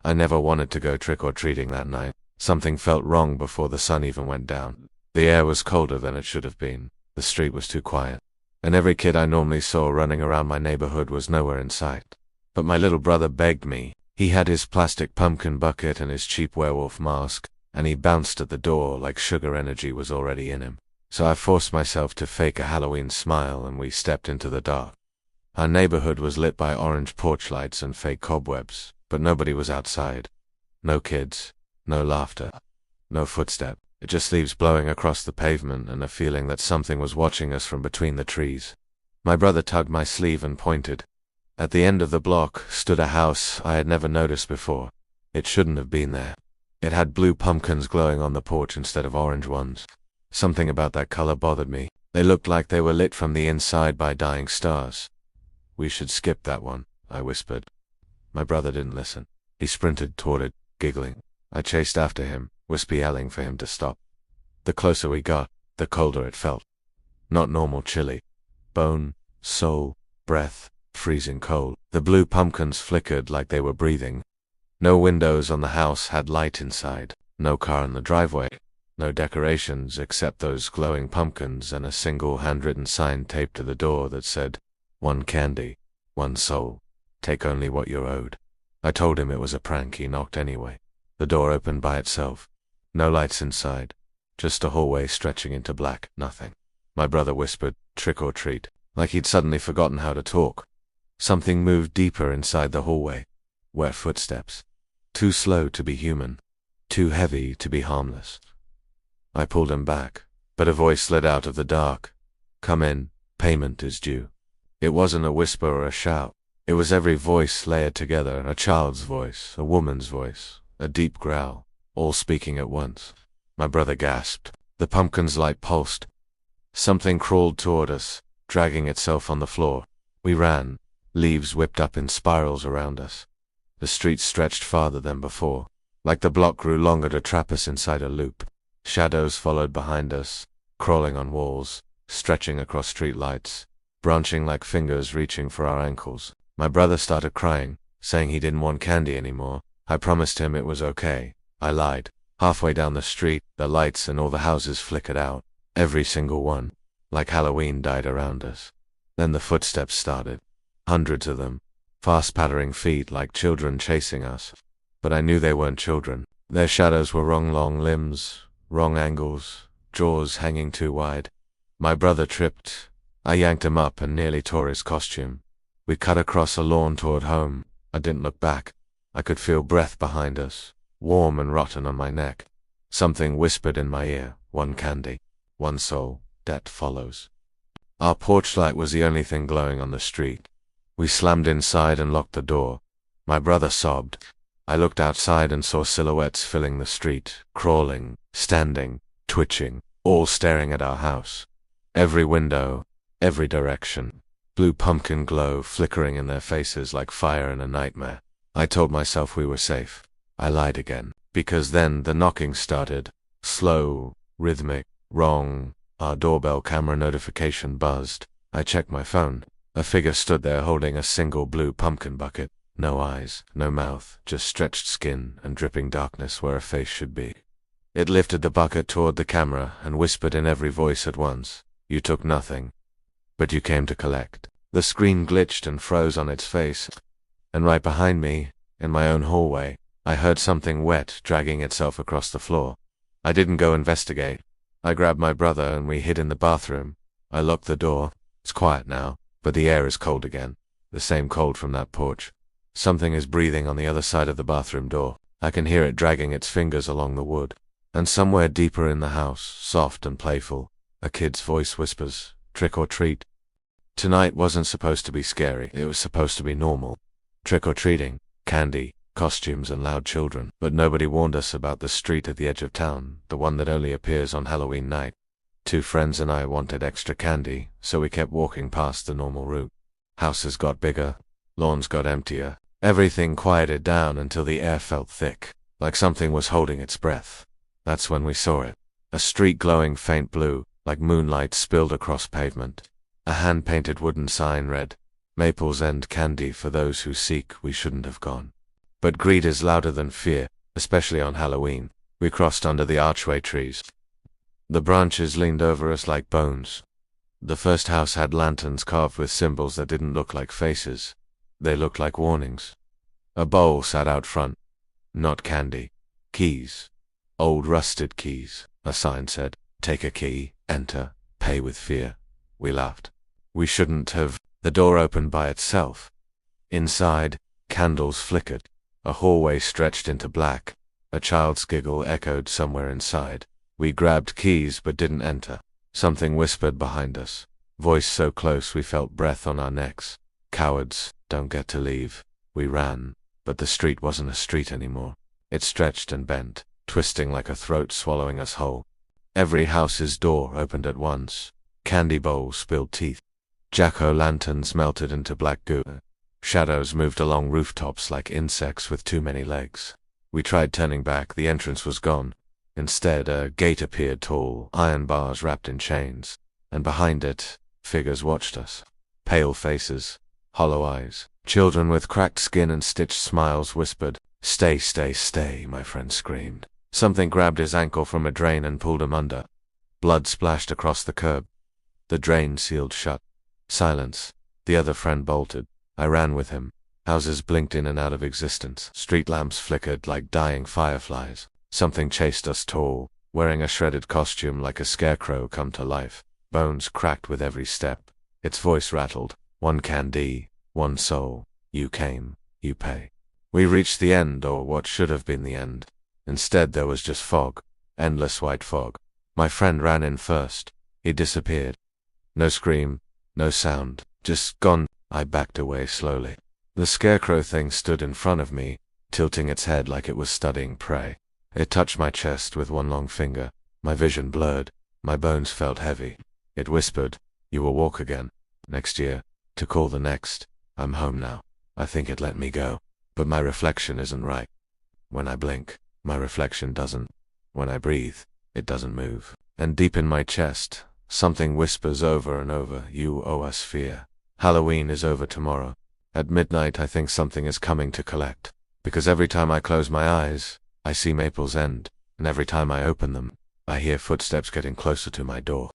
I never wanted to go trick-or-treating that night. Something felt wrong before the sun even went down. The air was colder than it should have been. The street was too quiet. And every kid I normally saw running around my neighborhood was nowhere in sight. But my little brother begged me. He had his plastic pumpkin bucket and his cheap werewolf mask, and he bounced at the door like sugar energy was already in him. So I forced myself to fake a Halloween smile, and we stepped into the dark. Our neighborhood was lit by orange porch lights and fake cobwebs, but nobody was outside. No kids, no laughter, no footstep. Just leaves blowing across the pavement and a feeling that something was watching us from between the trees. My brother tugged my sleeve and pointed. At the end of the block stood a house I had never noticed before. It shouldn't have been there. It had blue pumpkins glowing on the porch instead of orange ones. Something about that color bothered me. They looked like they were lit from the inside by dying stars. "We should skip that one," I whispered. My brother didn't listen. He sprinted toward it, giggling. I chased after him, wispy yelling for him to stop. The closer we got, the colder it felt. Not normal chilly. Bone, soul, breath, freezing cold. The blue pumpkins flickered like they were breathing. No windows on the house had light inside. No car in the driveway. No decorations except those glowing pumpkins and a single handwritten sign taped to the door that said, "One candy, one soul. Take only what you're owed." I told him it was a prank. He knocked anyway. The door opened by itself. No lights inside. Just a hallway stretching into black. Nothing. My brother whispered, "Trick or treat," like he'd suddenly forgotten how to talk. Something moved deeper inside the hallway. Wet footsteps. Too slow to be human. Too heavy to be harmless. I pulled him back, but a voice slid out of the dark. "Come in, payment is due." It wasn't a whisper or a shout. It was every voice layered together, a child's voice, a woman's voice, a deep growl, all speaking at once. My brother gasped. The pumpkin's light pulsed. Something crawled toward us, dragging itself on the floor. We ran. Leaves whipped up in spirals around us. The street stretched farther than before, like the block grew longer to trap us inside a loop. Shadows followed behind us, crawling on walls, stretching across street lights, branching like fingers reaching for our ankles. My brother started crying, saying he didn't want candy anymore. I promised him it was okay. I lied. Halfway down the street, the lights in all the houses flickered out. Every single one. Like Halloween died around us. Then the footsteps started. Hundreds of them. Fast pattering feet like children chasing us. But I knew they weren't children. Their shadows were wrong long limbs, wrong angles, jaws hanging too wide. My brother tripped. I yanked him up and nearly tore his costume. We cut across a lawn toward home. I didn't look back. I could feel breath behind us, warm and rotten on my neck. Something whispered in my ear, "One candy, one soul, death follows." Our porch light was the only thing glowing on the street. We slammed inside and locked the door. My brother sobbed. I looked outside and saw silhouettes filling the street, crawling, standing, twitching, all staring at our house. Every window, every direction. Blue pumpkin glow flickering in their faces like fire in a nightmare. I told myself we were safe. I lied again, because then the knocking started. Slow, rhythmic, wrong. Our doorbell camera notification buzzed. I checked my phone. A figure stood there holding a single blue pumpkin bucket. No eyes, no mouth, just stretched skin and dripping darkness where a face should be. It lifted the bucket toward the camera and whispered in every voice at once, "You took nothing, but you came to collect." The screen glitched and froze on its face, and right behind me, in my own hallway, I heard something wet dragging itself across the floor. I didn't go investigate. I grabbed my brother and we hid in the bathroom. I locked the door. It's quiet now, but the air is cold again. The same cold from that porch. Something is breathing on the other side of the bathroom door. I can hear it dragging its fingers along the wood. And somewhere deeper in the house, soft and playful, a kid's voice whispers, "Trick or treat." Tonight wasn't supposed to be scary. It was supposed to be normal. Trick-or-treating, candy, costumes and loud children. But nobody warned us about the street at the edge of town, the one that only appears on Halloween night. 2 friends and I wanted extra candy, so we kept walking past the normal route. Houses got bigger, lawns got emptier. Everything quieted down until the air felt thick, like something was holding its breath. That's when we saw it. A street glowing faint blue, like moonlight spilled across pavement. A hand-painted wooden sign read, "Maple's End candy for those who seek we shouldn't have gone." But greed is louder than fear, especially on Halloween. We crossed under the archway trees. The branches leaned over us like bones. The first house had lanterns carved with symbols that didn't look like faces. They looked like warnings. A bowl sat out front. Not candy. Keys. Old rusted keys. A sign said, "Take a key, enter, pay with fear." We laughed. We shouldn't have. The door opened by itself. Inside, candles flickered. A hallway stretched into black. A child's giggle echoed somewhere inside. We grabbed keys but didn't enter. Something whispered behind us. Voice so close we felt breath on our necks. "Cowards, don't get to leave." We ran, but the street wasn't a street anymore. It stretched and bent, twisting like a throat swallowing us whole. Every house's door opened at once. Candy bowls spilled teeth. Jack-o'-lanterns melted into black goo. Shadows moved along rooftops like insects with too many legs. We tried turning back, the entrance was gone. Instead, a gate appeared, tall, iron bars wrapped in chains. And behind it, figures watched us. Pale faces, hollow eyes. Children with cracked skin and stitched smiles whispered, "Stay, stay, stay," my friend screamed. Something grabbed his ankle from a drain and pulled him under. Blood splashed across the curb. The drain sealed shut. Silence. The other friend bolted. I ran with him. Houses blinked in and out of existence. Street lamps flickered like dying fireflies. Something chased us, tall, wearing a shredded costume like a scarecrow come to life. Bones cracked with every step. Its voice rattled. "One candy, one soul. You came, you pay." We reached the end, or what should have been the end. Instead, there was just fog. Endless white fog. My friend ran in first. He disappeared. No scream, no sound. Just gone. I backed away slowly. The scarecrow thing stood in front of me, tilting its head like it was studying prey. It touched my chest with one long finger. My vision blurred. My bones felt heavy. It whispered, "You will walk again. Next year. To call the next. I'm home now." I think it let me go. But my reflection isn't right. When I blink, my reflection doesn't. When I breathe, it doesn't move. And deep in my chest, something whispers over and over, "You owe us fear." Halloween is over tomorrow. At midnight I think something is coming to collect. Because every time I close my eyes, I see Maple's End, and every time I open them, I hear footsteps getting closer to my door.